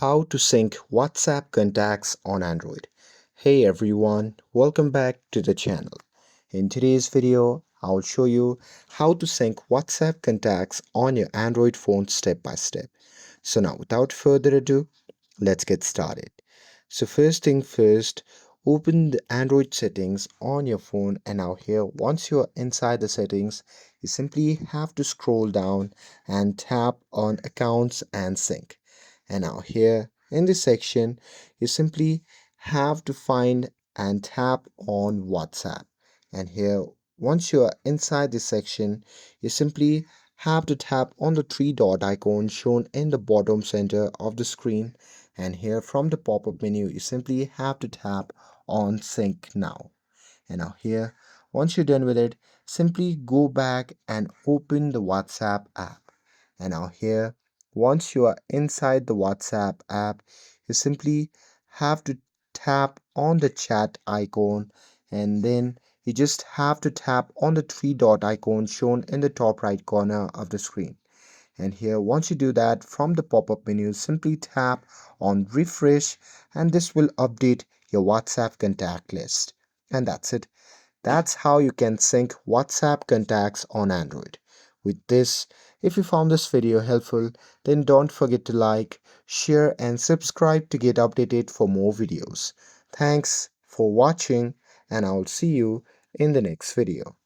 How to sync WhatsApp contacts on Android. Hey everyone, welcome back to the channel. In today's video, I'll show you how to sync WhatsApp contacts on your Android phone step by step. So now without further ado, let's get started. So first thing first, open the Android settings on your phone, and now here once you're inside the settings, you simply have to scroll down and tap on accounts and sync. And now here in this section, you simply have to find and tap on WhatsApp. And here once you are inside this section, you simply have to tap on the three dot icon shown in the bottom center of the screen, and here from the pop-up menu you simply have to tap on sync now. And now here once you're done with it, simply go back and open the WhatsApp app. And now here once you are inside the WhatsApp app, you simply have to tap on the chat icon, and then you just have to tap on the three dot icon shown in the top right corner of the screen. And here once you do that, from the pop-up menu simply tap on refresh, and this will update your WhatsApp contact list. And that's it. That's how you can sync WhatsApp contacts on Android. With this, if you found this video helpful, then don't forget to like, share and subscribe to get updated for more videos. Thanks for watching, and I'll see you in the next video.